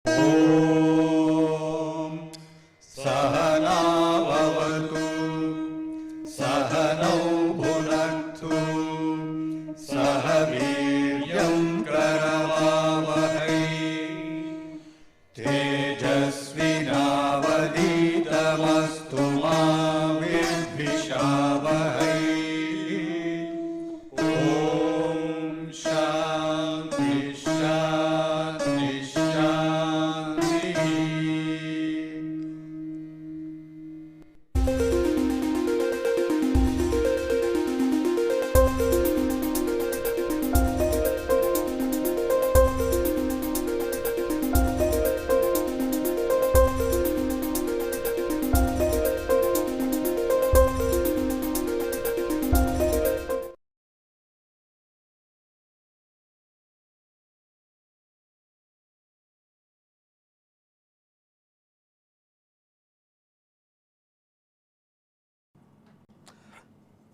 ॐ सहना भवतु सहनौ भुनक्तु सह वीर्यं करवावहै तेजस्विनावधीतमस्तु मा विद्विषावहै।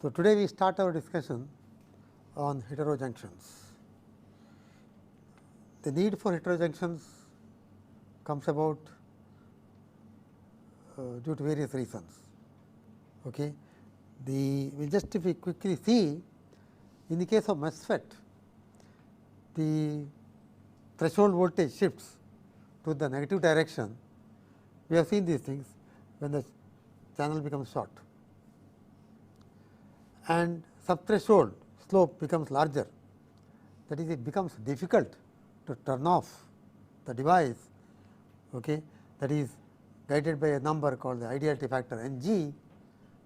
So, today we start our discussion on heterojunctions. The need for heterojunctions comes about due to various reasons. Okay. We will just if we quickly see, in the case of MOSFET, the threshold voltage shifts to the negative direction. We have seen these things when the channel becomes short, and subthreshold slope becomes larger, that is, it becomes difficult to turn off the device, okay, that is guided by a number called the ideality factor N g,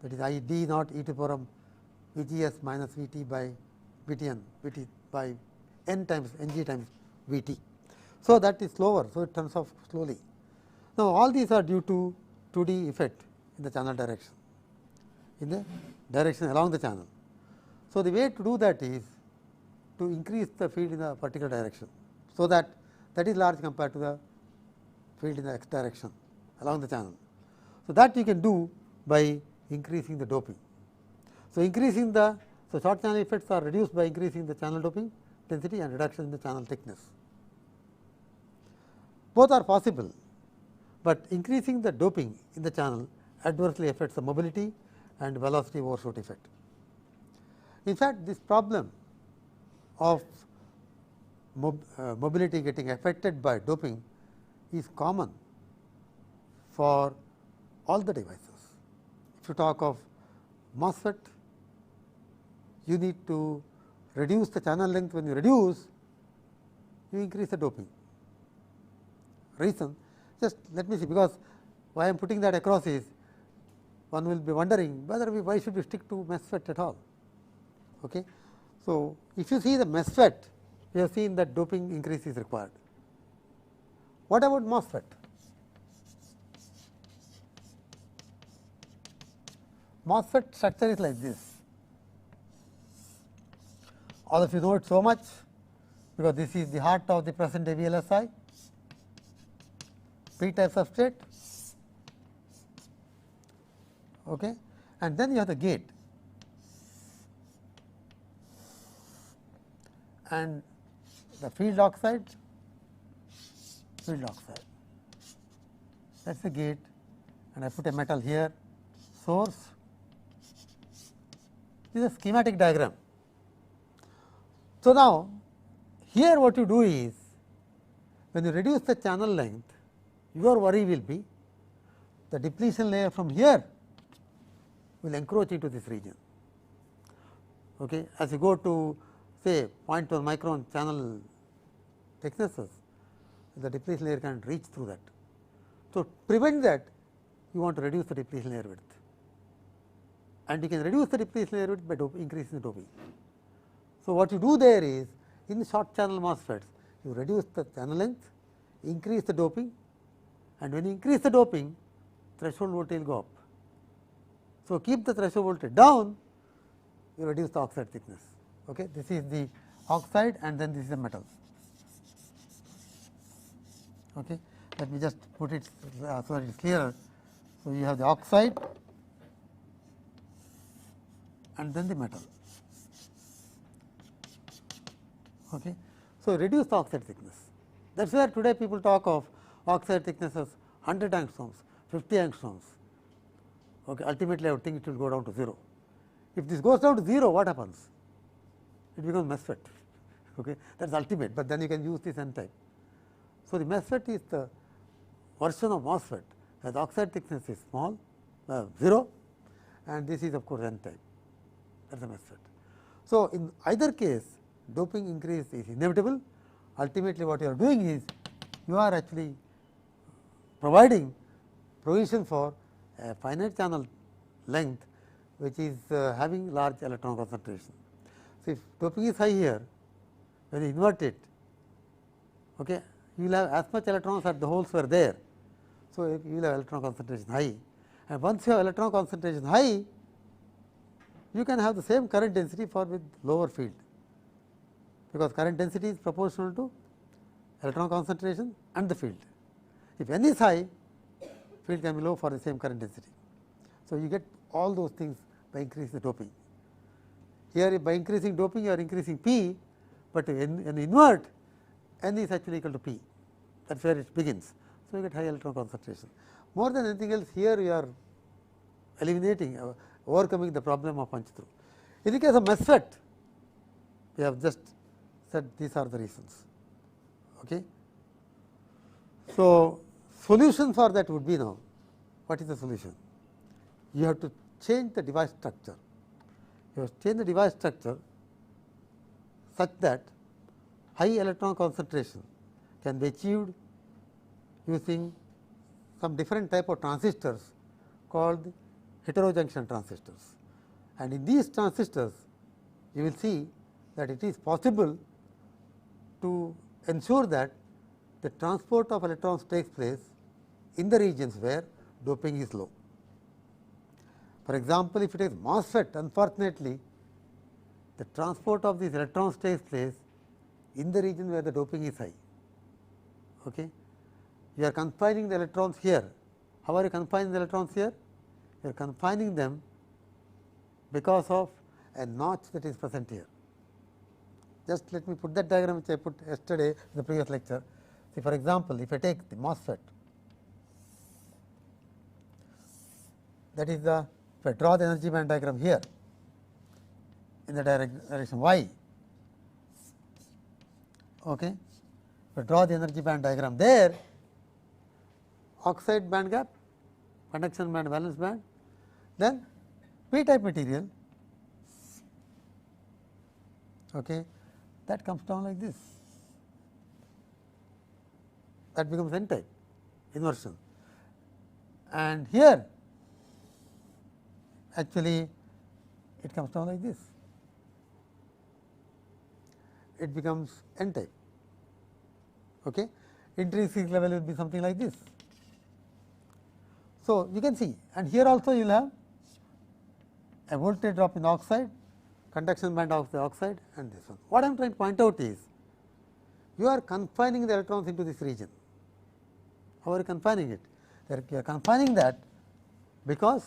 that is I d naught e to the power V g s minus V t by V t n, V t by n times N g times V t. So, that is slower, so it turns off slowly. Now, all these are due to 2D effect in the channel direction, in the direction along the channel. So, the way to do that is to increase the field in a particular direction. So, that is large compared to the field in the x direction along the channel. So, that you can do by increasing the doping. So, increasing the short channel effects are reduced by increasing the channel doping density and reduction in the channel thickness. Both are possible, but increasing the doping in the channel adversely affects the mobility and velocity overshoot effect. In fact, this problem of mobility getting affected by doping is common for all the devices. If you talk of MOSFET, you need to reduce the channel length. When you reduce, you increase the doping. Reason, just let me see, because why I am putting that across is, one will be wondering whether why should we stick to MOSFET at all. Okay. So, if you see the MOSFET, we have seen that doping increase is required. What about MOSFET? MOSFET structure is like this. All of you know it so much, because this is the heart of the present day VLSI, P type substrate, okay. And then you have the gate, and the field oxide, that is the gate, and I put a metal here, source. This is a schematic diagram. So, now here what you do is, when you reduce the channel length, your worry will be the depletion layer from here will encroach into this region. Okay. As you go to say 0.1 micron channel thicknesses, the depletion layer can reach through that. So, to prevent that, you want to reduce the depletion layer width, and you can reduce the depletion layer width by increasing the doping. So, what you do there is, in the short channel MOSFETs, you reduce the channel length, increase the doping, and when you increase the doping, threshold voltage will go up. So, keep the threshold voltage down, you reduce the oxide thickness. Okay. This is the oxide, and then this is the metal. Okay. Let me just put it so that it is clearer. So, you have the oxide and then the metal. Okay. So, reduce the oxide thickness. That is where today people talk of oxide thicknesses 100 angstroms, 50 angstroms. Okay. Ultimately, I would think it will go down to 0. If this goes down to 0, what happens? It becomes MESFET. Okay. That is ultimate, but then you can use this N type. So, the MESFET is the version of MOSFET as oxide thickness is small 0, and this is of course N type, that is the MESFET. So, in either case doping increase is inevitable. Ultimately, what you are doing is you are actually providing provision for a finite channel length, which is having large electron concentration. So, if doping is high here, when you invert it, okay, you will have as much electrons as the holes were there. So, you will have electron concentration high, and once you have electron concentration high, you can have the same current density for with lower field, because current density is proportional to electron concentration and the field. If n is high, field can be low for the same current density. So, you get all those things by increasing the doping. Here by increasing doping you are increasing P, but in invert n is actually equal to P, that is where it begins. So, you get high electron concentration. More than anything else, here you are eliminating overcoming the problem of punch through. In the case of MESFET, we have just said these are the reasons. Okay. So, solution for that would be now, what is the solution? You have to change the device structure. You have to change the device structure such that high electron concentration can be achieved using some different type of transistors called heterojunction transistors. And in these transistors, you will see that it is possible to ensure that the transport of electrons takes place in the regions where doping is low. For example, if it is MOSFET, unfortunately, the transport of these electrons takes place in the region where the doping is high. Okay. You are confining the electrons here. How are you confining the electrons here? You are confining them because of a notch that is present here. Just let me put that diagram which I put yesterday in the previous lecture. See, for example, if I take the MOSFET, that is the, if I draw the energy band diagram here in the direction y, okay. If I draw the energy band diagram there, oxide band gap, conduction band, valence band, then p type material, okay, that comes down like this, that becomes n type inversion, and here actually it comes down like this, it becomes n type. Okay. Intrinsic level will be something like this. So, you can see, and here also you will have a voltage drop in the oxide, conduction band of the oxide, and this one. What I am trying to point out is, you are confining the electrons into this region. How are you confining it? You are confining that because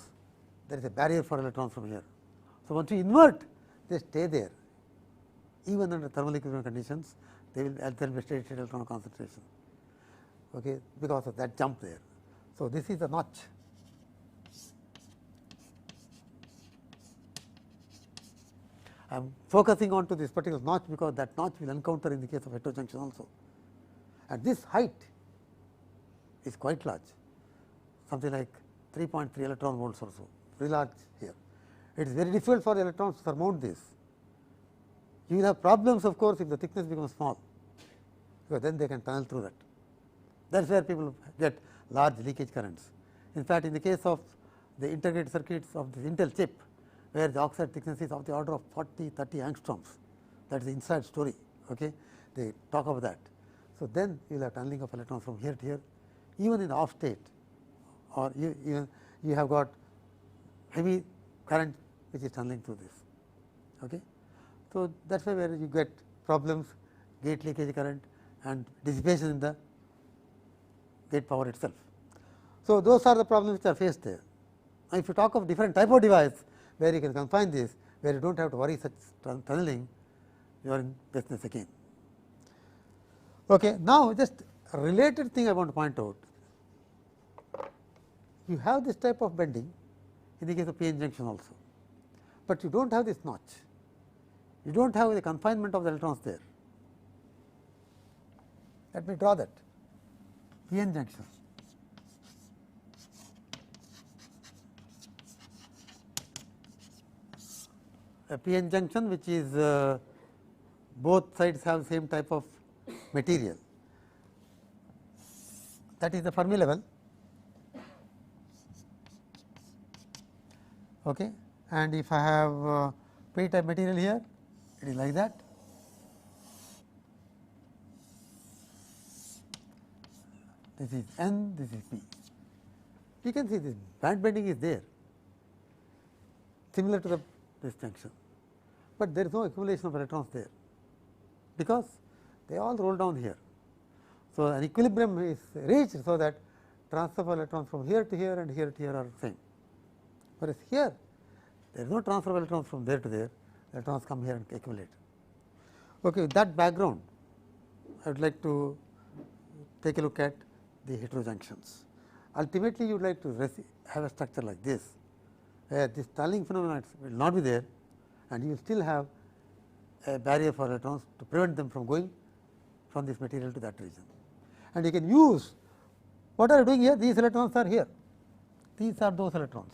there is a barrier for electrons from here. So, once you invert, they stay there, even under thermal equilibrium conditions, they will be steady state electron concentration, okay, because of that jump there. So, this is a notch. I am focusing on to this particular notch because that notch will encounter in the case of heterojunction also. And this height is quite large, something like 3.3 electron volts or so, very large here. It is very difficult for the electrons to surmount this. You will have problems of course, if the thickness becomes small, because then they can tunnel through that. That is where people get large leakage currents. In fact, in the case of the integrated circuits of the Intel chip, where the oxide thickness is of the order of 40, 30 angstroms, that is the inside story. Okay. They talk about that. So, then you will have tunneling of electrons from here to here, even in the off state, or you have got heavy current which is tunneling through this. Okay. So, that is where you get problems, gate leakage current and dissipation in the gate power itself. So, those are the problems which are faced there. Now, if you talk of different type of device where you can confine this, where you do not have to worry such tunneling, you are in business again. Okay. Now, just a related thing I want to point out, you have this type of bending in the case of p-n junction also, but you do not have this notch, you do not have the confinement of the electrons there. Let me draw that p-n junction. A p-n junction which is both sides have same type of material, that is the Fermi level. Okay. And if I have p type material here, it is like that. This is N, this is P. You can see this band bending is there, similar to this junction, but there is no accumulation of electrons there, because they all roll down here. So, an equilibrium is reached, so that transfer of electrons from here to here and here to here are same, whereas here there is no transfer of electrons from there to there, electrons come here and accumulate. Okay, with that background, I would like to take a look at the heterojunctions. Ultimately, you would like to have a structure like this, where this tunneling phenomenon will not be there, and you will still have a barrier for electrons to prevent them from going from this material to that region. And you can use, what are you doing here? These electrons are here, these are those electrons.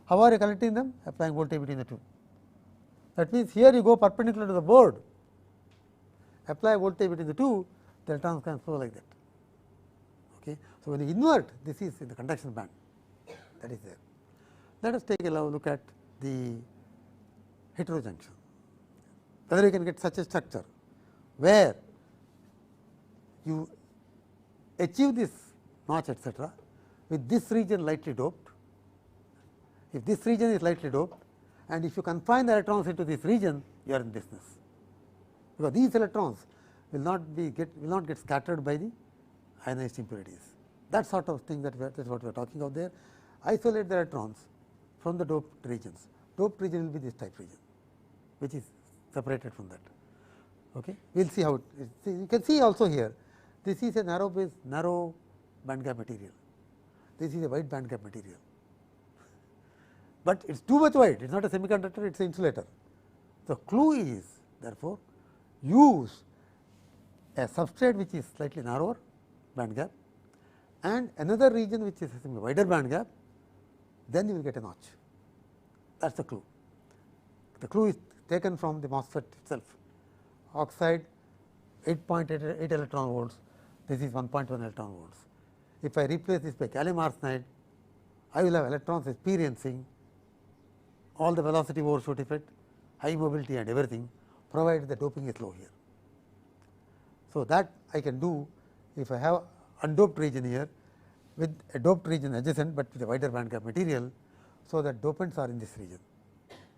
How are you collecting them? Applying voltage between the two. That means, here you go perpendicular to the board, apply voltage between the two, the electrons can flow like that. Okay. So, when you invert, this is in the conduction band, that is there. Let us take a look at the heterojunction, whether you can get such a structure where you achieve this notch etcetera with this region lightly doped. If this region is lightly doped, and if you confine the electrons into this region, you are in business, because these electrons will not get scattered by the ionized impurities. That sort of thing, that is what we are talking about there. Isolate the electrons from the doped regions. Doped region will be this type region, which is separated from that. Okay. We will see how it is. You can see also here, this is a narrow band gap material, this is a wide band gap material, but it is too much wide, it is not a semiconductor, it is an insulator. The clue is, therefore, use a substrate which is slightly narrower band gap and another region which is a wider band gap, then you will get a notch. That is the clue. The clue is taken from the MOSFET itself. Oxide 8.8 electron volts, this is 1.1 electron volts. If I replace this by gallium arsenide, I will have electrons experiencing all the velocity overshoot effect, high mobility and everything, provided the doping is low here. So, that I can do if I have undoped region here with a doped region adjacent, but with a wider band gap material. So, that dopants are in this region.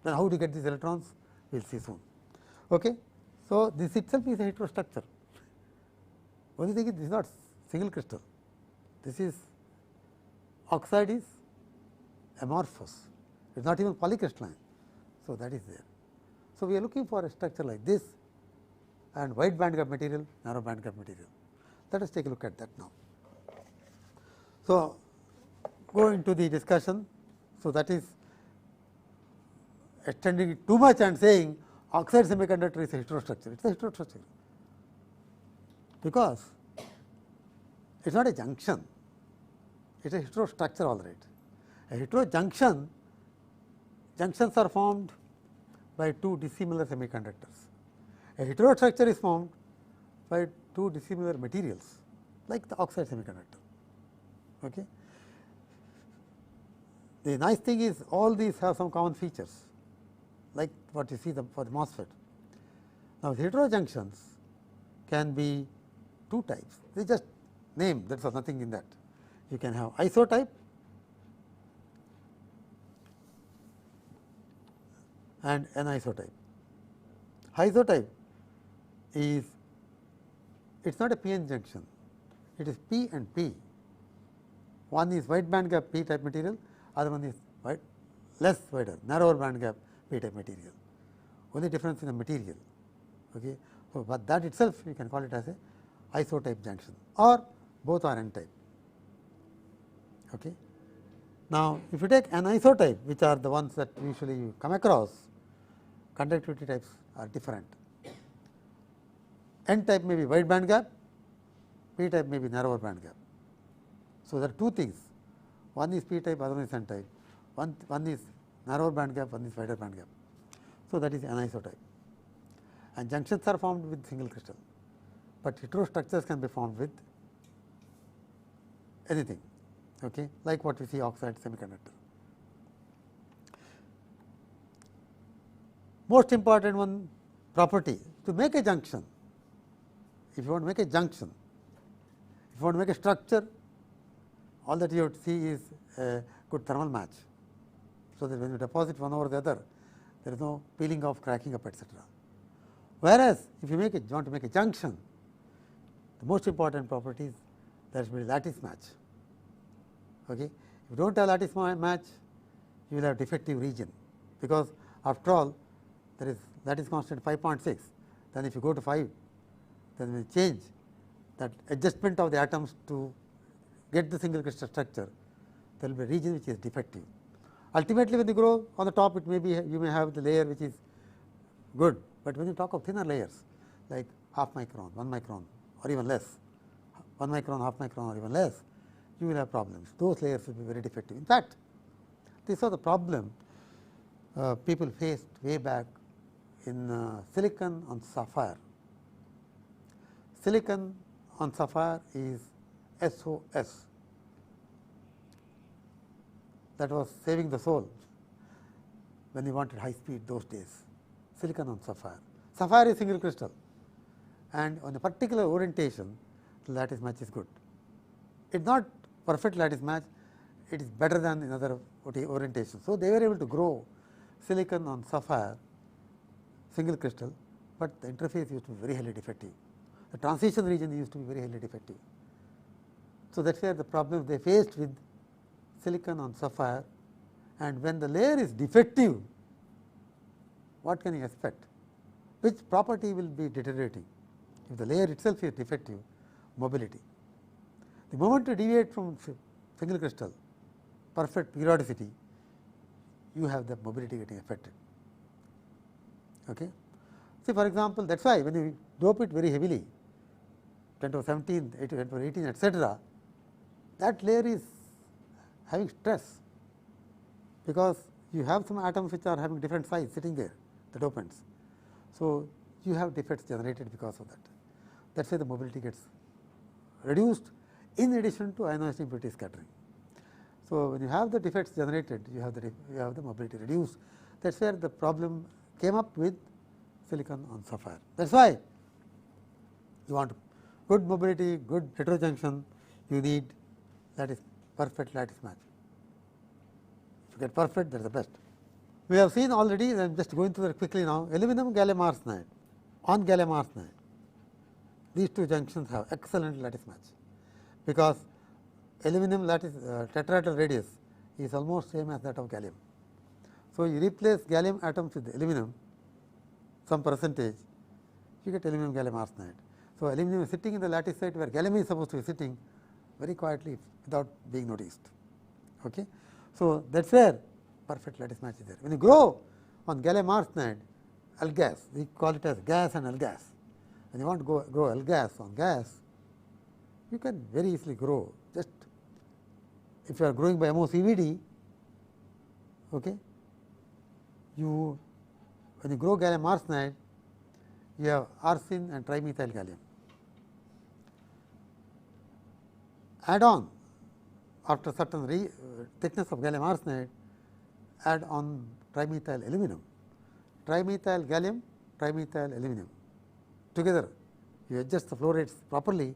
Then how to get these electrons? We will see soon. Okay. So, this itself is a heterostructure. Only thing is, this is not single crystal, this is oxide is amorphous, it is not even polycrystalline. So, that is there. So, we are looking for a structure like this and wide band gap material, narrow band gap material. Let us take a look at that now. So, going to the discussion. So, that is extending it too much and saying oxide semiconductor is a heterostructure. It is a heterostructure, because it is not a junction, it is a heterostructure all right. A heterojunction, junctions are formed by two dissimilar semiconductors. A heterostructure is formed by two dissimilar materials, like the oxide semiconductor. Okay. The nice thing is, all these have some common features, like what you see for the MOSFET. Now, heterojunctions can be two types, they just name, there is nothing in that. You can have isotype and anisotype. Isotype is, it is not a p-n junction, it is P and P. One is wide band gap P type material, other one is less wider, narrower band gap P type material. Only difference in the material. Okay. So, but that itself you can call it as a isotype junction, or both are n type. Okay. Now, if you take an isotype, which are the ones that usually you come across, conductivity types are different. N type may be wide band gap, p type may be narrower band gap. So, there are two things, one is p type, other one is n type, one is narrower band gap, one is wider band gap. So, that is anisotype, and junctions are formed with single crystal, but heterostructures can be formed with anything, okay, like what we see oxide semiconductor. Most important one property, to make a junction, if you want to make a junction, if you want to make a structure, all that you have to see is a good thermal match. So, that when you deposit one over the other, there is no peeling off, cracking up, etc. Whereas, if you want to make a junction, the most important property is there should be lattice match. Okay. If you do not have lattice match, you will have defective region, because after all there is lattice constant 5.6, then if you go to 5, then we change that adjustment of the atoms to get the single crystal structure, there will be a region which is defective. Ultimately, when you grow on the top, it may be you may have the layer which is good, but when you talk of thinner layers like half micron, 1 micron or even less, 1 micron, half micron or even less, you will have problems. Those layers will be very defective. In fact, this was the problem people faced way back in silicon on sapphire. Silicon on sapphire is SOS, that was saving the soul when you wanted high speed those days. Silicon on sapphire. Sapphire is single crystal, and on a particular orientation, the lattice match is good. It is not perfect lattice match, it is better than in other orientations. So, they were able to grow silicon on sapphire single crystal, but the interface used to be very highly defective. The transition region used to be very highly defective. So, that is where the problem they faced with silicon on sapphire, and when the layer is defective, what can you expect? Which property will be deteriorating? If the layer itself is defective, mobility. The moment you deviate from single crystal, perfect periodicity, you have the mobility getting affected. Okay. See, for example, that is why when you dope it very heavily, 10 to the 17, 10 to the 18, etc., that layer is having stress, because you have some atoms which are having different size sitting there, the dopants. So, you have defects generated because of that. That is why the mobility gets reduced, in addition to ionized impurity scattering. So, when you have the defects generated, you have the mobility reduced. That is where the problem came up with silicon on sapphire. That is why you want good mobility, good heterojunction, you need perfect lattice match. If you get perfect, that is the best. We have seen already, I am just going through that quickly now, aluminum gallium arsenide, on gallium arsenide, these two junctions have excellent lattice match, because aluminum lattice tetrahedral radius is almost same as that of gallium. So, you replace gallium atoms with aluminum some percentage, you get aluminum gallium arsenide. So, aluminum is sitting in the lattice site where gallium is supposed to be sitting very quietly without being noticed. Okay. So, that is where perfect lattice match is there. When you grow on gallium arsenide, L gas, we call it as gas and L gas. When you want to grow L gas on gas, you can very easily grow. Just if you are growing by MOCVD, okay, when you grow gallium arsenide, you have arsine and trimethyl gallium. Add on after certain thickness of gallium arsenide, add on trimethyl aluminum, trimethyl gallium, trimethyl aluminum. Together, you adjust the flow rates properly,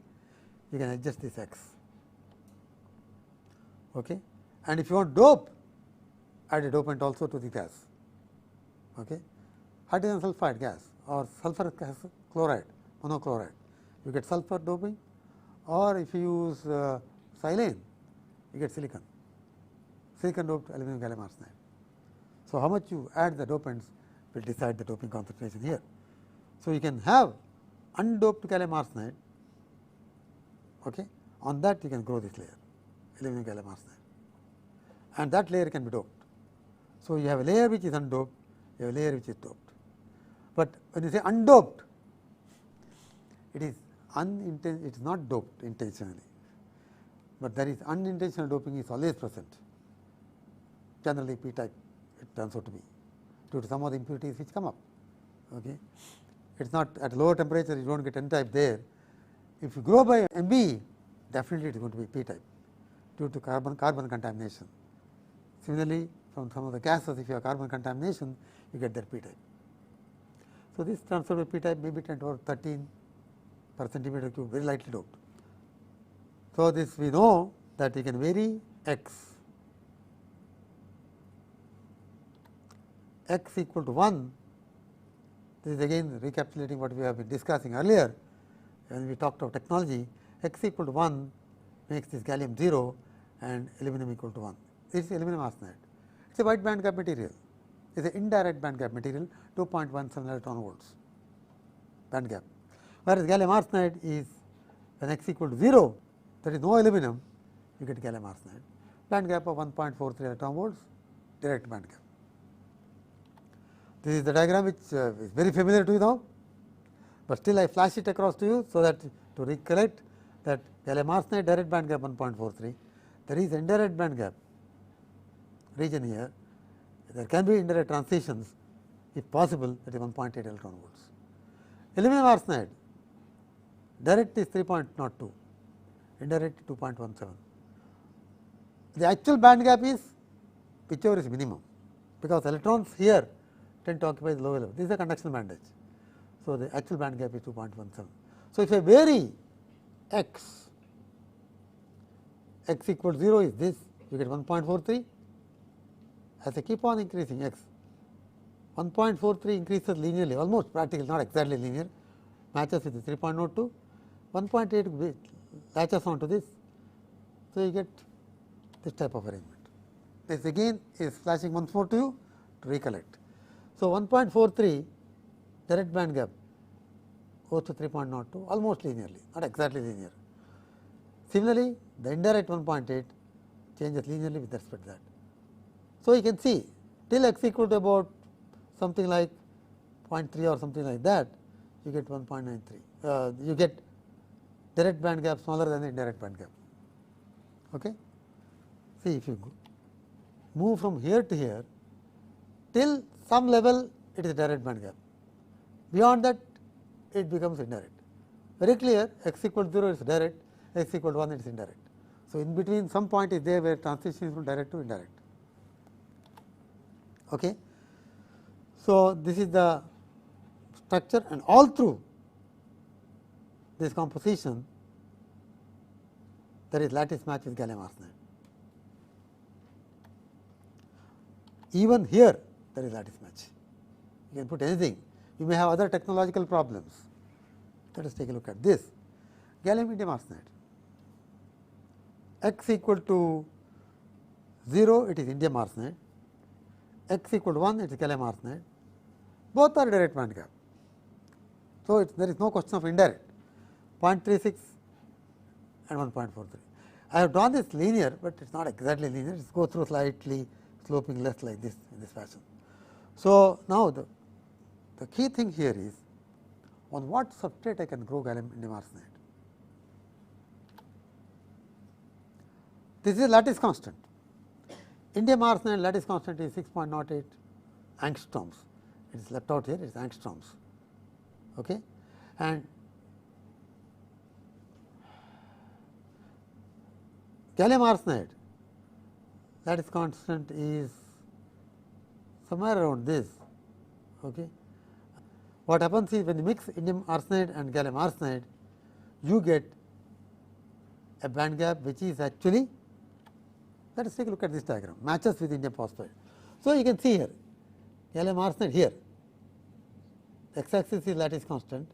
you can adjust this X. Okay. And if you want dope, add a dopant also to the gas. Okay. Hydrogen sulfide gas or sulfur chloride, monochloride, you get sulfur doping, or if you use silane, you get silicon doped aluminum gallium arsenide. So, how much you add the dopants will decide the doping concentration here. So, you can have undoped gallium arsenide Okay. On that you can grow this layer, aluminum gallium arsenide, and that layer can be doped. So, you have a layer which is undoped, you have a layer which is doped. But when you say undoped, it is it is not doped intentionally, but there is unintentional doping is always present, generally p type it turns out to be, due to some of the impurities which come up. Okay. It is not at lower temperature, you do not get n type there. If you grow by Mb, definitely it is going to be p type due to carbon contamination. Similarly, from some of the gases, if you have carbon contamination, you get that p type. So, this turns out to be p type, maybe 10 to the 13 per centimeter cube, very lightly doped. So, this we know that you can vary x equal to 1. This is again recapitulating what we have been discussing earlier when we talked of technology. X equal to 1 makes this gallium 0 and aluminum equal to 1. This is aluminum arsenide. It is a wide band gap material. It is an indirect band gap material, 2.17 electron volts band gap. Whereas gallium arsenide is when x equal to 0, there is no aluminum, you get gallium arsenide. Band gap of 1.43 electron volts, direct band gap. This is the diagram which is very familiar to you now, but still I flash it across to you, so that to recollect that gallium arsenide direct band gap 1.43, there is indirect band gap region here, there can be indirect transitions if possible, that is 1.8 electron volts. Aluminum arsenide direct is 3.02, indirect 2.17. The actual band gap is whichever is minimum, because electrons here tend to occupy the lower level. This is a conduction band edge. So, the actual band gap is 2.17. So, if I vary x equal to 0 is this, you get 1.43. As I keep on increasing x, 1.43 increases linearly, almost practically, not exactly linear, matches with the 3.02, 1.8 latches onto this. So, you get this type of arrangement. This again is flashing once more to you to recollect. So, 1.43 direct band gap goes to 3.02, almost linearly, not exactly linear. Similarly, the indirect 1.8 changes linearly with respect to that. So, you can see till x equal to about something like 0.3 or something like that, you get 1.93. You get direct band gap smaller than the indirect band gap. Okay. See, if you move from here to here, till some level it is direct band gap. Beyond that, it becomes indirect. Very clear, x equal to 0 is direct, x equal to 1 it is indirect. So, in between some point is there where transition is from direct to indirect. Okay. So, this is the structure, and all through this composition there is lattice match with gallium arsenide. Even here there is lattice match. You can put anything. You may have other technological problems. Let us take a look at this. Gallium indium arsenide, x equal to 0 it is indium arsenide, x equal to 1 it is gallium arsenide, both are direct band gap. So, there is no question of indirect, 0.36 and 1.43. I have drawn this linear, but it is not exactly linear, it goes through slightly sloping less like this in this fashion. So, now the key thing here is on what substrate I can grow gallium indium arsenide. This is lattice constant. Indium arsenide lattice constant is 6.08 angstroms. It is left out here, it is angstroms. Okay. And gallium arsenide lattice constant is somewhere around this. Okay. What happens is when you mix indium arsenide and gallium arsenide, you get a band gap which is actually, let us take a look at this diagram, matches with indium phosphide. So, you can see here gallium arsenide here, x axis is lattice constant,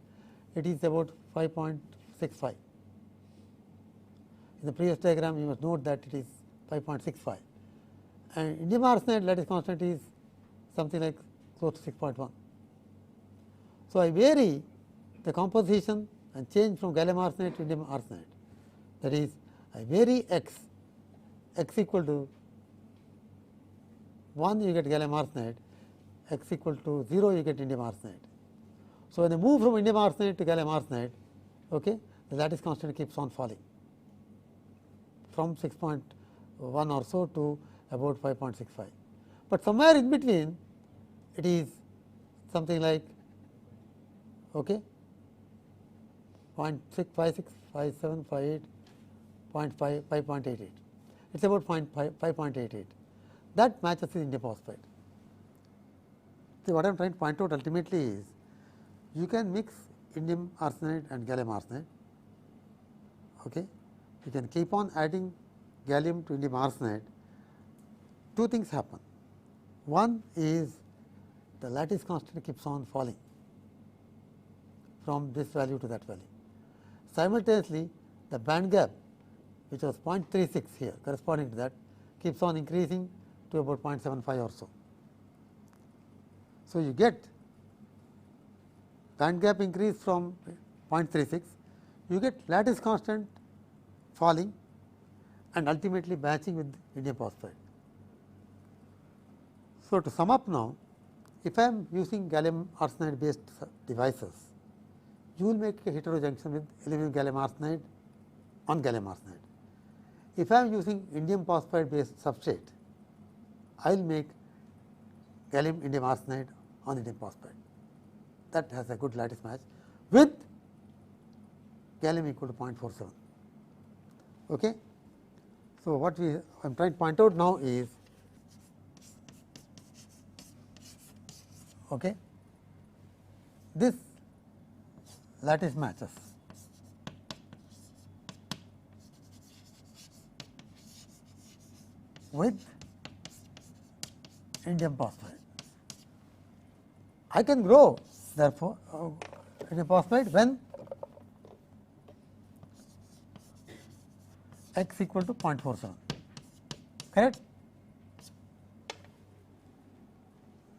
it is about 5.65. In the previous diagram you must note that it is 5.65, and indium arsenide lattice constant is something like close to 6.1. So, I vary the composition and change from gallium arsenide to indium arsenide. that is I vary x equal to 1 you get gallium arsenide, x equal to 0 you get indium arsenide. So, when I move from indium arsenide to gallium arsenide, okay, the lattice constant keeps on falling from 6.1 or so to about 5.65, but somewhere in between it is something like okay, 0.6, 56, 57, 58, 0.5, 5.88. It is about 5.88. That matches the indium phosphide. See, what I am trying to point out ultimately is you can mix indium arsenide and gallium arsenide. Okay. You can keep on adding gallium to indium arsenide. Two things happen. One is the lattice constant keeps on falling from this value to that value. Simultaneously, the band gap, which was 0.36 here corresponding to that, keeps on increasing to about 0.75 or so. So, you get band gap increase from 0.36, you get lattice constant falling and ultimately matching with indium phosphide. So, to sum up now, if I am using gallium arsenide based devices, you will make a heterojunction with aluminum gallium arsenide on gallium arsenide. If I am using indium phosphide based substrate, I will make gallium indium arsenide on indium phosphide. That has a good lattice match with gallium equal to 0.47. Okay. So, what I am trying to point out now is okay, this lattice matches with indium phosphide. I can grow therefore indium phosphide when x equal to 0.47, correct.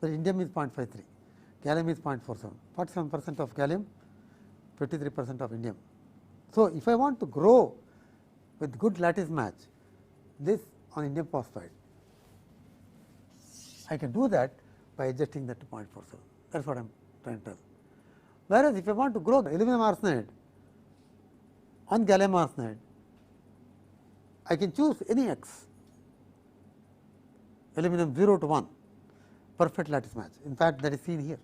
So, indium is 0.53, gallium is 0.47, 47% of gallium, 53% of indium. So, if I want to grow with good lattice match this on indium phosphide, I can do that by adjusting that to 0.47. That is what I am trying to tell. Whereas, if I want to grow the aluminum arsenide on gallium arsenide, I can choose any x, aluminum 0 to 1, perfect lattice match. In fact, that is seen here.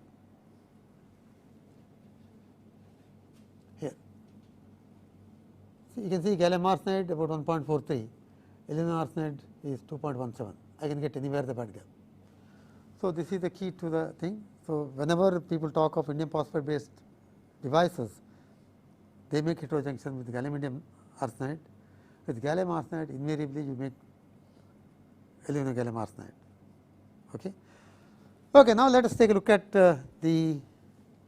Here, so you can see gallium arsenide about 1.43, aluminum arsenide is 2.17. I can get anywhere the band gap. So, this is the key to the thing. So, whenever people talk of indium phosphide based devices, they make heterojunction with gallium indium arsenide. With gallium arsenide, invariably you make aluminum gallium arsenide. Okay. Okay, now let us take a look at the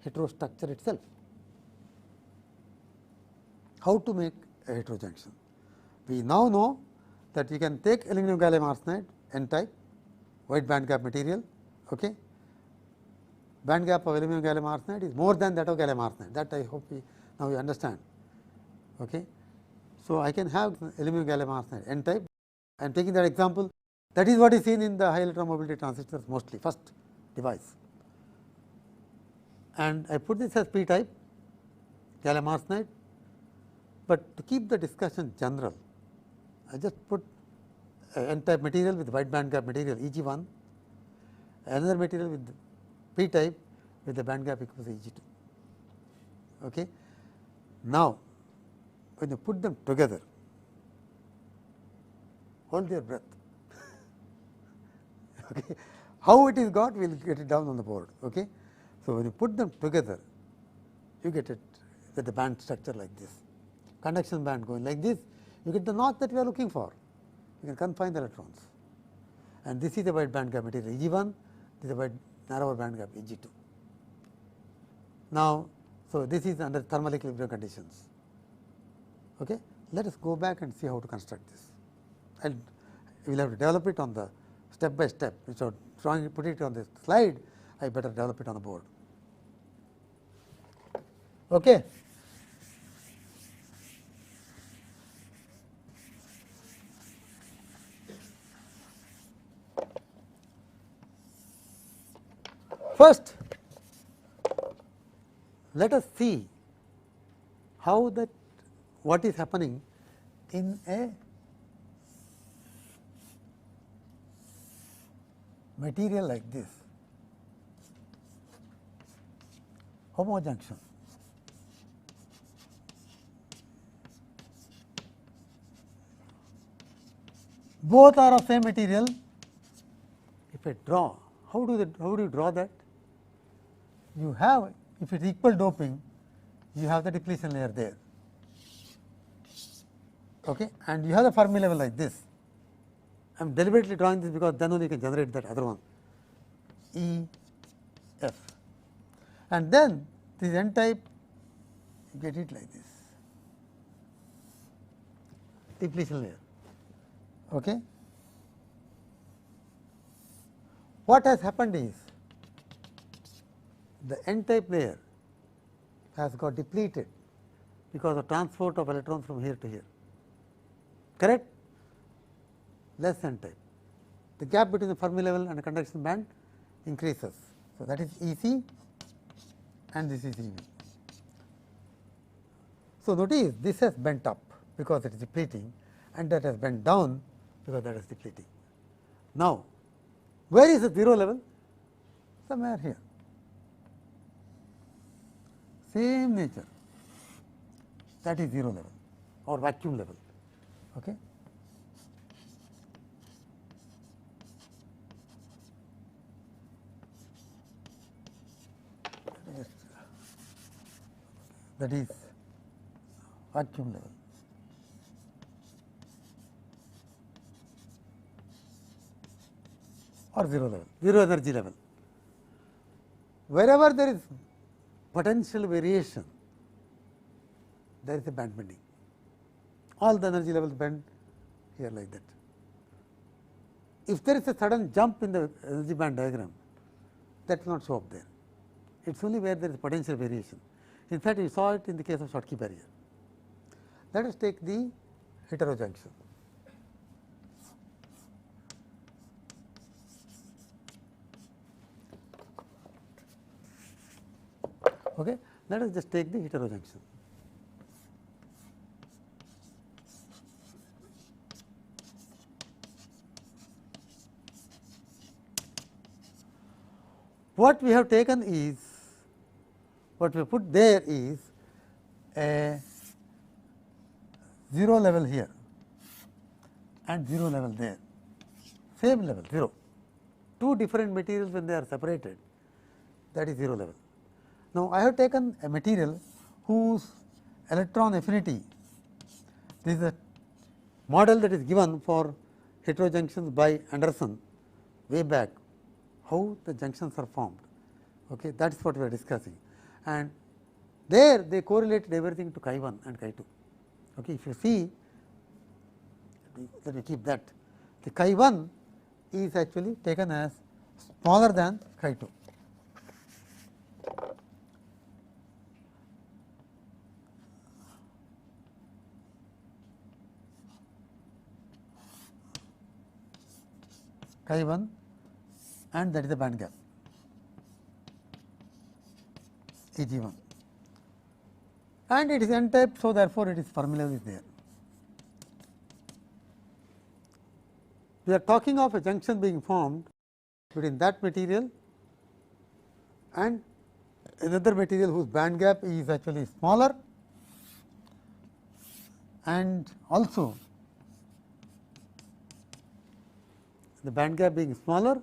heterostructure itself. How to make a heterojunction? We now know that you can take aluminum gallium arsenide n type wide band gap material. Okay. Band gap of aluminum gallium arsenide is more than that of gallium arsenide, that I hope now you understand. Okay. So, I can have aluminum gallium arsenide n type. I am taking that example, that is what is seen in the high electron mobility transistors mostly, first device. And I put this as p type gallium arsenide, but to keep the discussion general, I just put n type material with wide band gap material E g 1, another material with p type with the band gap equals E g 2. Okay. Now, when you put them together, hold your breath. Okay. How it is got, we will get it down on the board. Okay. So, when you put them together, you get it with the band structure like this, conduction band going like this, you get the notch that we are looking for. You can confine the electrons, and this is the wide band gap material E g 1, this is the wide narrower band gap E g 2. Now, so this is under thermal equilibrium conditions. Okay. Let us go back and see how to construct this, and we will have to develop it on the step by step. Instead of trying to put it on the slide, I better develop it on the board. Okay. First, let us see how that what is happening in a material like this, homojunction. Both are of same material. If I draw, how do you draw that? You have, if it is equal doping, you have the depletion layer there, okay, and you have the Fermi level like this. I am deliberately drawing this because then only you can generate that other one, E F, and then this n type, you get it like this, depletion layer. Okay. What has happened is the n type layer has got depleted because of transport of electrons from here to here, correct? Less n type. The gap between the Fermi level and the conduction band increases. So, that is E c and this is E v. So, notice this has bent up because it is depleting, and that has bent down because that is depleting. Now, where is the 0 level? Somewhere here. Same nature, that is 0 level or vacuum level. Okay. That is vacuum level. Or 0 level, 0 energy level. Wherever there is potential variation, there is a band bending. All the energy levels bend here like that. If there is a sudden jump in the energy band diagram, that will not show up there. It is only where there is potential variation. In fact, we saw it in the case of Schottky barrier. Let us take the heterojunction. Okay. Let us just take the heterojunction. What we have taken is, what we put there is a 0 level here and 0 level there, same level 0. Two different materials when they are separated, that is 0 level. Now, I have taken a material whose electron affinity, this is a model that is given for heterojunctions by Anderson way back, how the junctions are formed. Okay, that is what we are discussing, and there they correlated everything to chi 1 and chi 2. Okay, if you see, let me keep that, the chi 1 is actually taken as smaller than chi 2. Chi 1 and that is the band gap E g 1, and it is n type. So, therefore, it is Fermi level is there. We are talking of a junction being formed between that material and another material whose band gap is actually smaller, and also the band gap being smaller,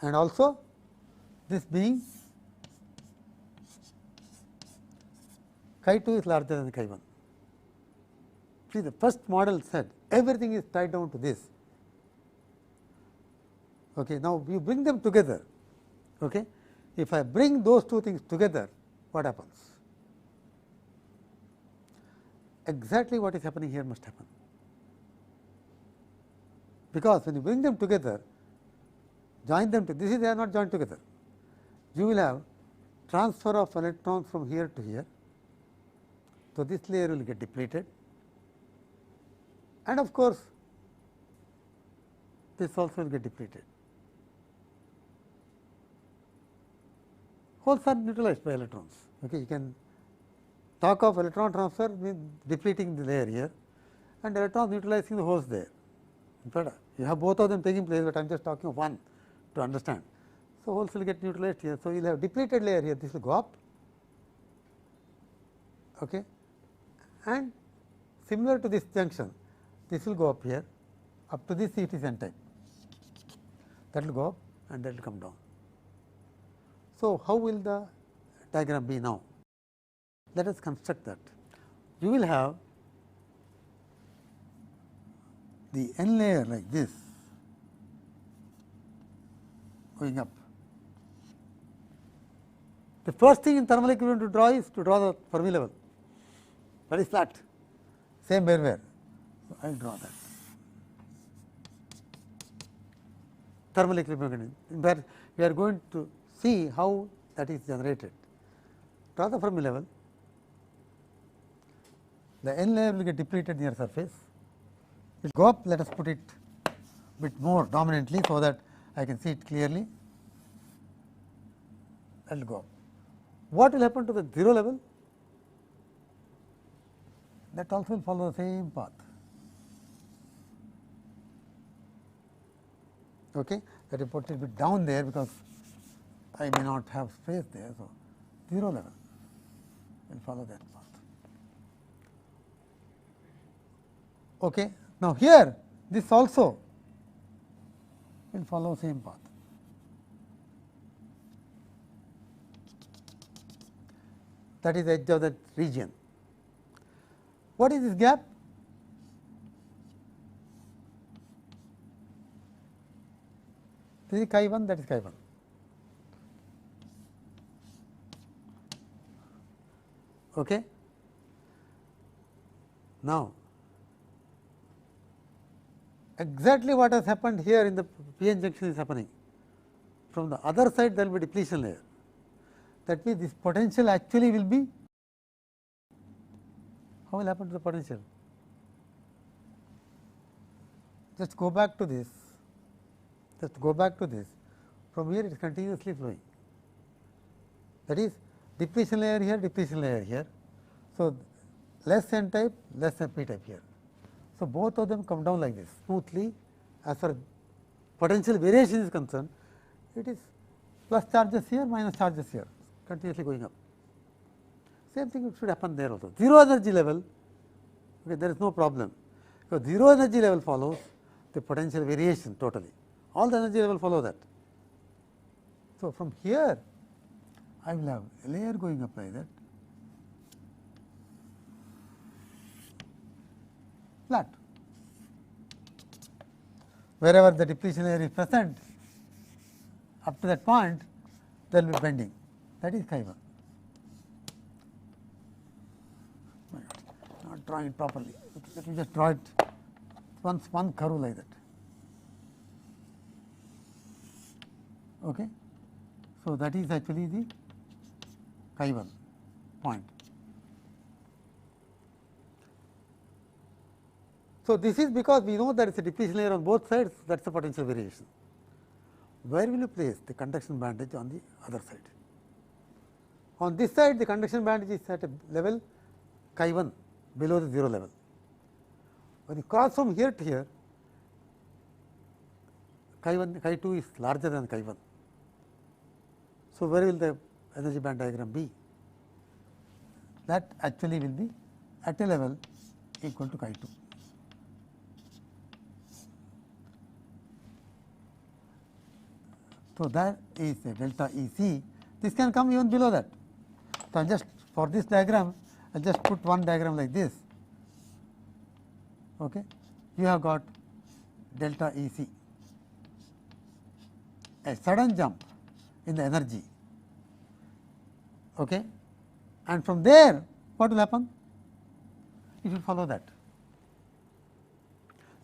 and also this being chi 2 is larger than chi 1. See, the first model said everything is tied down to this. Okay, now, you bring them together. Okay. If I bring those two things together, what happens? Exactly what is happening here must happen, because when you bring them together, join them to this is they are not joined together, you will have transfer of electrons from here to here. So, this layer will get depleted, and of course, this also will get depleted. holes are neutralized by electrons. Okay. You can talk of electron transfer with depleting the layer here and electrons neutralizing the holes there. In fact, you have both of them taking place, but I am just talking of one to understand. So, holes will get neutralized here. So, you will have depleted layer here, this will go up, okay. And similar to this junction, this will go up here, up to this it is n type, that will go up and that will come down. So, how will the diagram be now? Let us construct that. You will have the n layer like this going up. The first thing in thermal equilibrium to draw is to draw the Fermi level, that is flat, same everywhere. So, I will draw that. Thermal equilibrium condition, where we are going to see how that is generated. Draw the Fermi level, the n layer will get depleted near surface, it will go up. Let us put it bit more dominantly, so that I can see it clearly. That will go up. What will happen to the 0 level? That also will follow the same path. Okay. That will put it a bit down there, because I may not have space there. So, 0 level will follow that path. Okay. Now, here this also will follow same path. That is the edge of that region. What is this gap? This is chi 1, that is chi 1. Okay. Now, exactly what has happened here in the p-n junction is happening. From the other side, there will be depletion layer. That means, this potential actually will be, how will happen to the potential? Just go back to this, just go back to this. From here it is continuously flowing, that is depletion layer here, depletion layer here. So, less n type, less n p type here. So, both of them come down like this smoothly. As far as potential variation is concerned, it is plus charges here, minus charges here, continuously going up. Same thing should happen there also. 0 energy level, okay, there is no problem. So, 0 energy level follows the potential variation totally. All the energy level follow that. So, from here I will have a layer going up like that, flat. Wherever the depletion layer is present, up to that point there will be bending, that is chi 1. Not drawing it properly, let me just draw it one curve like that. Okay. So, that is actually the chi 1 point. So, this is because we know there is a depletion layer on both sides, that is the potential variation. Where will you place the conduction bandage on the other side? On this side, the conduction bandage is at a level chi 1 below the 0 level. When you cross from here to here, chi 1, chi 2 is larger than chi 1. So, where will the energy band diagram be? That actually will be at a level equal to chi 2. So, that is a delta E c. This can come even below that. So, just for this diagram, I will just put one diagram like this. Okay. You have got delta E c, a sudden jump in the energy. Okay. And from there, what will happen? If you follow that.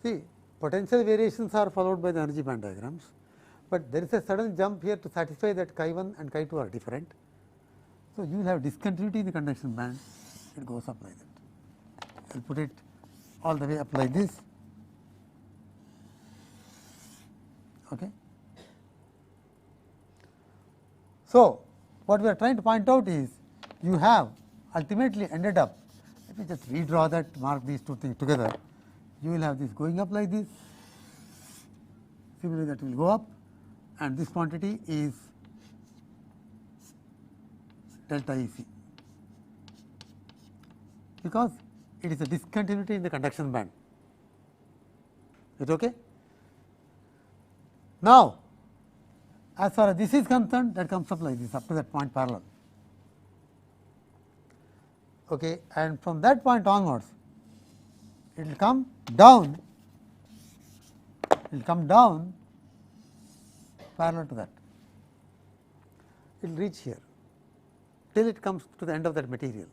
See, potential variations are followed by the energy band diagrams, but there is a sudden jump here to satisfy that chi 1 and chi 2 are different. So, you will have discontinuity in the conduction band, it goes up like that. I will put it all the way up like this. Okay. So, what we are trying to point out is you have ultimately ended up, let me just redraw that, mark these two things together. You will have this going up like this, similarly that will go up, and this quantity is delta E c, because it is a discontinuity in the conduction band. Is it okay? Now, as far as this is concerned, that comes up like this up to that point parallel. Okay, and from that point onwards, it will come down, parallel to that. It will reach here till it comes to the end of that material,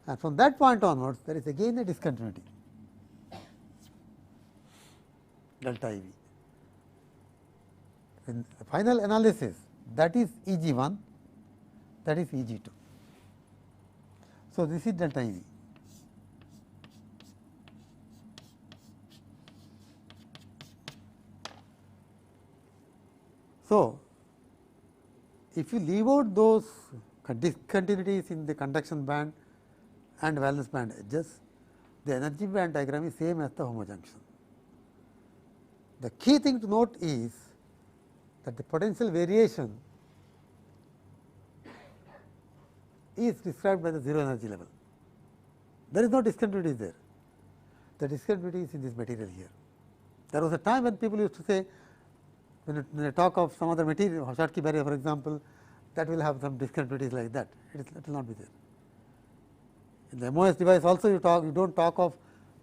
and from that point onwards, there is again a discontinuity, delta E v. In the final analysis, that is E g 1, that is E g 2. So, this is delta E v. So, if you leave out those discontinuities in the conduction band and valence band edges, the energy band diagram is same as the homojunction. The key thing to note is that the potential variation is described by the 0 energy level. There is no discontinuity there. The discontinuity is in this material here. There was a time when people used to say, when they talk of some other material, Schottky barrier for example, that will have some discontinuities like that. It will not be there. In the MOS device also you do not talk of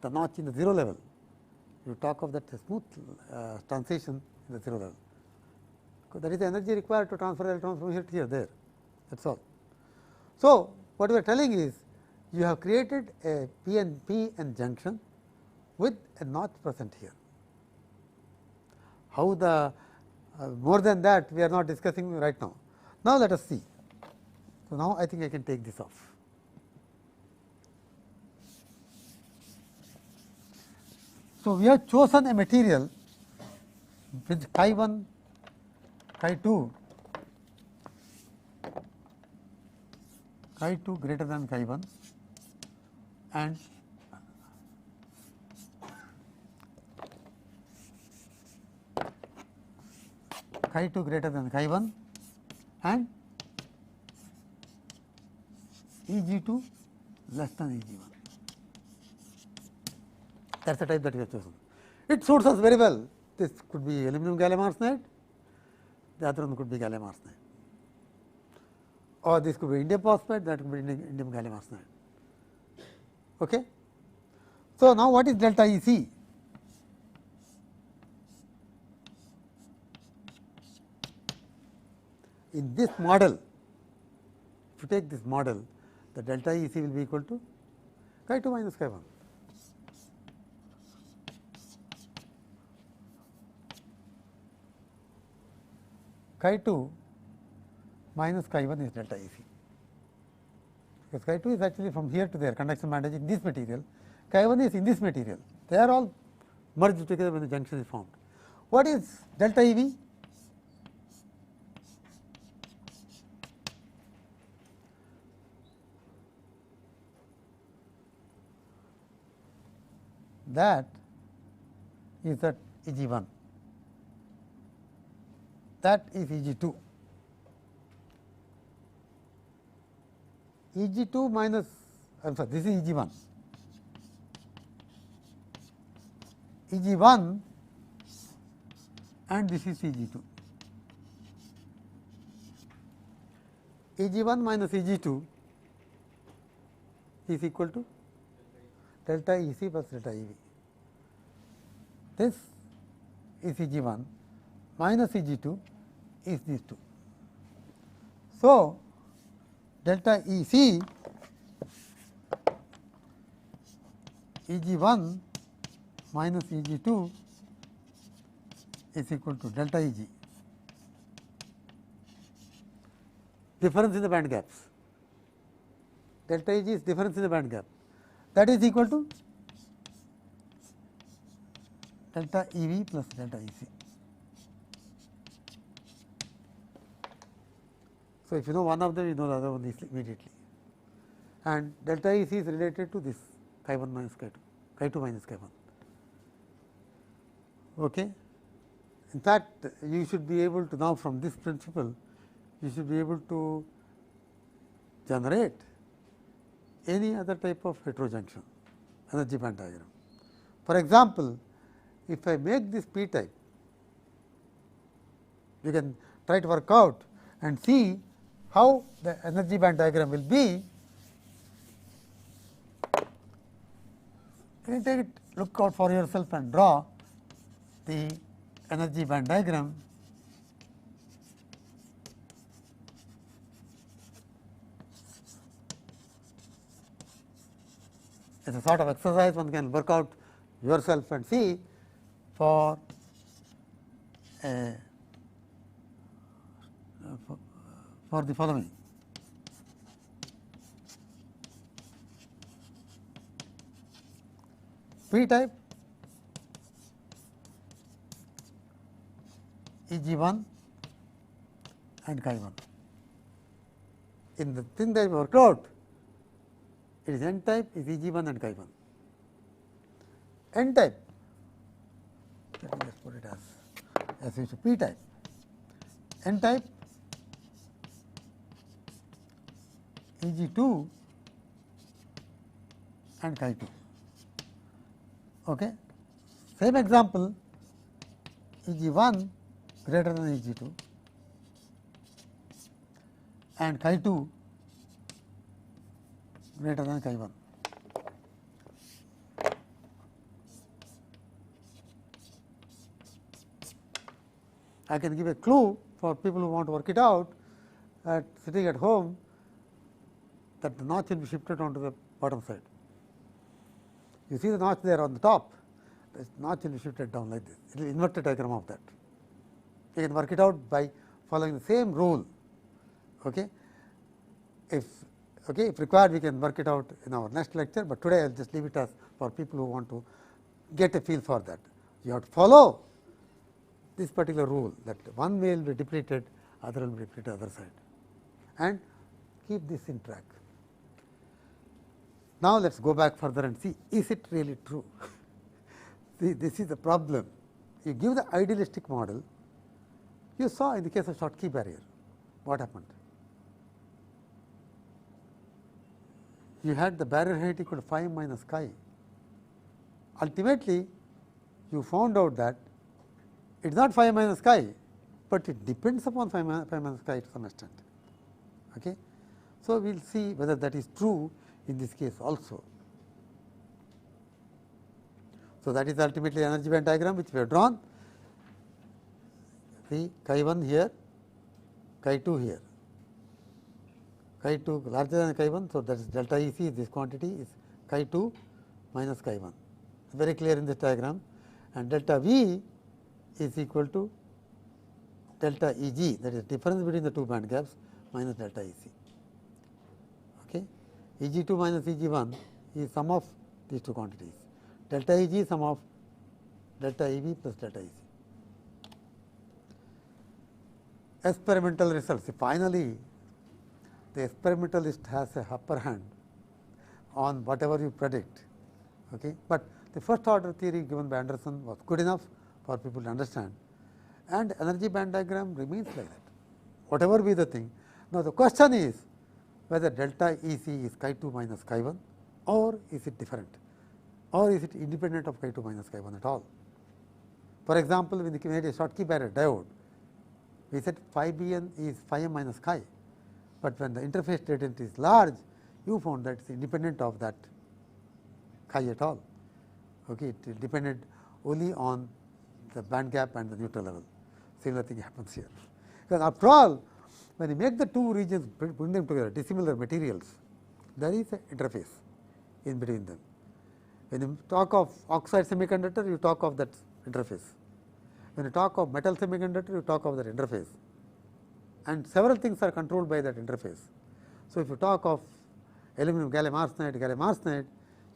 the notch in the 0 level. You talk of that smooth transition in the 0 level. That is the energy required to transfer electrons from here to here, there, that is all. So, what we are telling is, you have created a p-n junction with a notch present here. How the more than that we are not discussing right now. Now, let us see. So, now I think I can take this off. So, we have chosen a material with chi 1, chi 2, greater than chi 1 and chi 2 greater than chi 1 and E g 2 less than E g 1. That is the type that we have chosen. It suits us very well. This could be aluminum gallium arsenide, the other one could be gallium arsenide, or this could be indium phosphide, that could be indium gallium arsenide. Okay. So, now what is delta E c? In this model, if you take this model, the delta E c will be equal to chi 2 minus chi 1. Chi 2 minus chi 1 is delta E c, because chi 2 is actually from here to there, conduction band edge in this material, chi 1 is in this material, they are all merged together when the junction is formed. What is delta E v? That is at E g 1. That is E g 2. E g 2 minus, I am sorry, this is E g 1. E g 1 and this is E g 2. E g 1 minus E g 2 is equal to delta E c plus delta E v. This is E g 1 minus E g 2 is these two. So, delta E c E g 1 minus E g 2 is equal to delta E g, difference in the band gaps. Delta E g is difference in the band gap, that is equal to delta E v plus delta E c. So, if you know one of them, you know the other one immediately, and delta E c is related to this chi 1 minus chi 2, chi 2 minus chi 1. Okay. In fact, you should be able to now from this principle, you should be able to generate any other type of heterojunction energy band diagram. For example, if I make this p type, you can try to work out and see how the energy band diagram will be. You take it, look out for yourself and draw the energy band diagram. As a sort of exercise, one can work out yourself and see for for the following. P type E g 1 and chi 1. In the thing that we worked out, it is n type is E g 1 and chi 1. N type, let me just put it as usual, P type. N type E g 2 and chi 2. Okay. Same example, E g 1 greater than E g 2 and chi 2 greater than chi 1. I can give a clue for people who want to work it out, that sitting at home, that the notch will be shifted onto the bottom side. You see the notch there on the top, the notch will be shifted down like this. It will invert the diagram of that. You can work it out by following the same rule. Okay. If required, we can work it out in our next lecture, but today I will just leave it as for people who want to get a feel for that. You have to follow this particular rule, that one will be depleted, other will be depleted other side, and keep this in track. Now, let us go back further and see, is it really true? See, this is the problem. You give the idealistic model, you saw in the case of Schottky barrier, what happened? You had the barrier height equal to phi minus chi. Ultimately, you found out that it is not phi minus chi, but it depends upon phi minus chi to some extent. Okay. So, we will see whether that is true in this case also. So, that is ultimately energy band diagram which we have drawn. See chi 1 here, chi 2 here, chi 2 larger than chi 1. So, that is delta E c, this quantity is chi 2 minus chi 1, very clear in this diagram, and delta V is equal to delta E g, that is difference between the two band gaps, minus delta E c. Okay. E g 2 minus E g 1 is sum of these two quantities, delta E g sum of delta E b plus delta E c. Experimental results. Finally, the experimentalist has a upper hand on whatever you predict. Okay. But the first order theory given by Anderson was good enough for people to understand, and energy band diagram remains like that, whatever be the thing. Now, the question is whether delta E c is chi 2 minus chi 1, or is it different, or is it independent of chi 2 minus chi 1 at all. For example, when we made a Schottky barrier diode, we said phi b n is phi m minus chi, but when the interface gradient is large, you found that it is independent of that chi at all. Okay, it depended only on the band gap and the neutral level. Similar thing happens here. Because after all, when you make the two regions, bring them together, dissimilar materials, there is an interface in between them. When you talk of oxide semiconductor, you talk of that interface. When you talk of metal semiconductor, you talk of that interface, and several things are controlled by that interface. So, if you talk of aluminum gallium arsenide,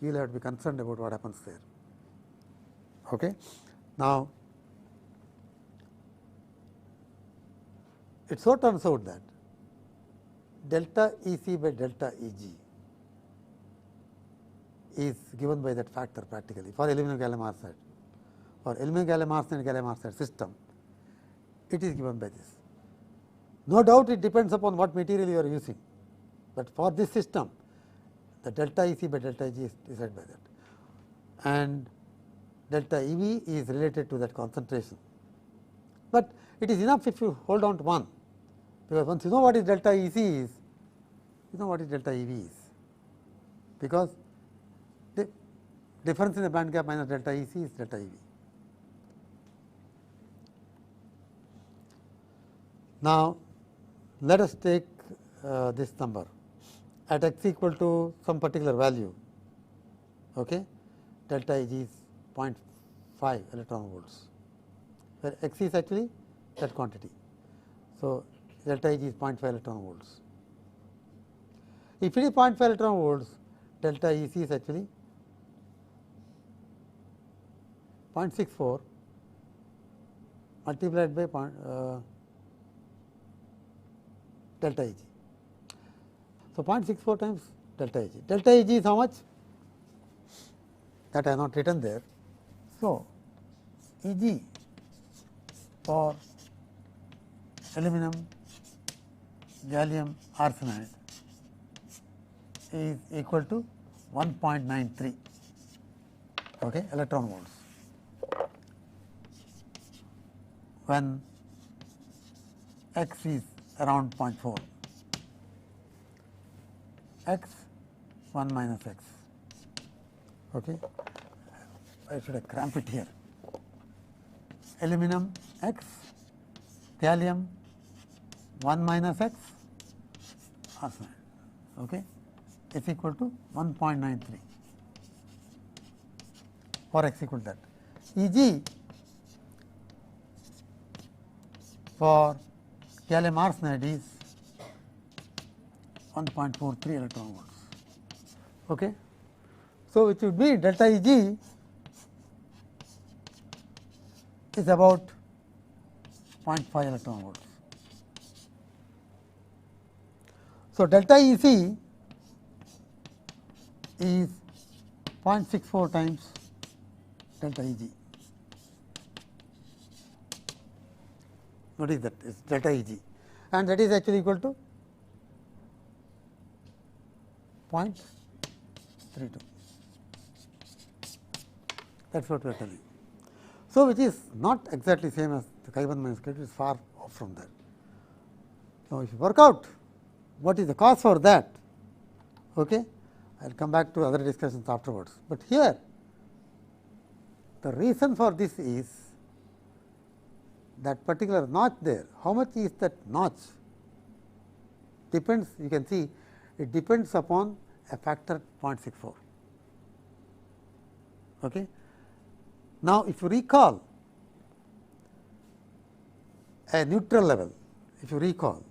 you will have to be concerned about what happens there. Okay. Now, it so turns out that delta E c by delta E g is given by that factor practically for aluminum gallium arsenide. For aluminum gallium arsenide system, it is given by this. No doubt it depends upon what material you are using, but for this system the delta E c by delta E g is decided by that, and delta E v is related to that concentration. But it is enough if you hold on to one, because once you know what is delta E c is, you know what is delta E v is, because the difference in the band gap minus delta E c is delta E v. Now, let us take this number at x equal to some particular value, okay, delta E g is 0.5 electron volts, where x is actually that quantity. So, delta E g is 0.5 electron volts. If it is 0.5 electron volts, delta E c is actually 0.64 multiplied by delta E g. So, 0.64 times delta E g. Delta E g is how much? That I have not written there. So, E g for aluminum gallium arsenide is equal to 1.93 electron volts when x is around 0.4, x 1 minus x. Okay. I should have cramped it here. Aluminum x, gallium 1 minus x arsenide, okay, is equal to 1.93 for x equal to that. E g for gallium arsenide is 1.43 electron volts. Okay. So, which would be delta E g is about 0.5 electron volts. So, delta E c is 0.64 times delta E g. What is that? It is delta E g, and that is actually equal to 0.32. That is what we are telling. So, which is not exactly same as the chi 1 minus chi 2, is far off from that. Now, if you work out what is the cause for that, okay, I will come back to other discussions afterwards. But here the reason for this is that particular notch there. How much is that notch? Depends, you can see it depends upon a factor 0.64. Okay. Now, if you recall a neutral level, if you recall,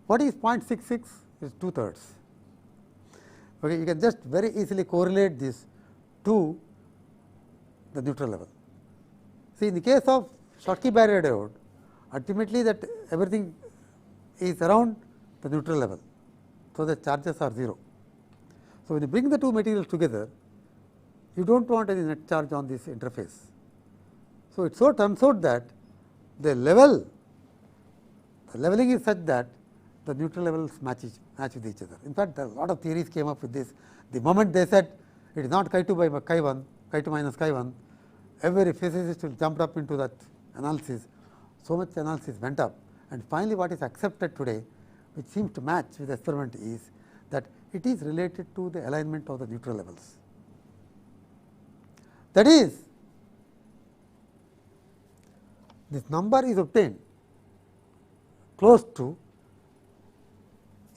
what is 0.66 is 2/3. Okay, you can just very easily correlate this to the neutral level. See, in the case of Schottky barrier diode, ultimately that everything is around the neutral level. So, the charges are 0. So, when you bring the two materials together, you do not want any net charge on this interface. So, it so turns out that the leveling is such that the neutral levels match with each other. In fact, a lot of theories came up with this. The moment they said it is not chi 2 by chi 1, chi 2 minus chi 1, every physicist will jump up into that analysis. So much analysis went up, and finally, what is accepted today, which seems to match with the experiment, is that it is related to the alignment of the neutral levels. That is, this number is obtained close to,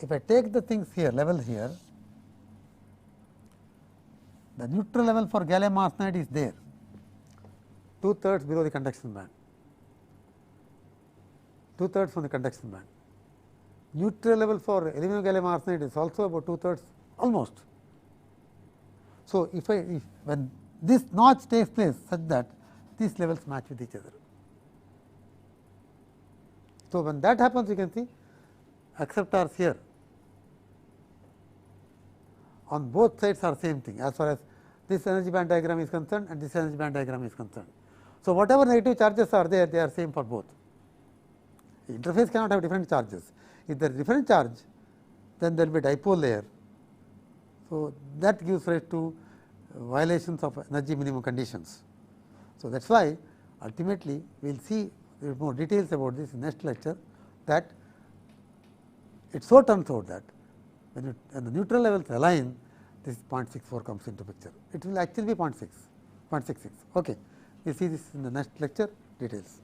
if I take the things here, level here, the neutral level for gallium arsenide is there, 2/3 below the conduction band, 2/3 from the conduction band. Neutral level for aluminum gallium arsenide is also about 2/3 almost. So, if when this notch takes place such that these levels match with each other. So, when that happens, you can see acceptors here on both sides are same thing as far as this energy band diagram is concerned and this energy band diagram is concerned. So, whatever negative charges are there, they are same for both. The interface cannot have different charges. If there is different charge, then there will be dipole layer. So, that gives rise to violations of energy minimum conditions. So, that is why ultimately we will see more details about this in next lecture, that it so turns out that when the neutral levels align, this 0.64 comes into picture. It will actually be 0.66. Okay. We see this in the next lecture details.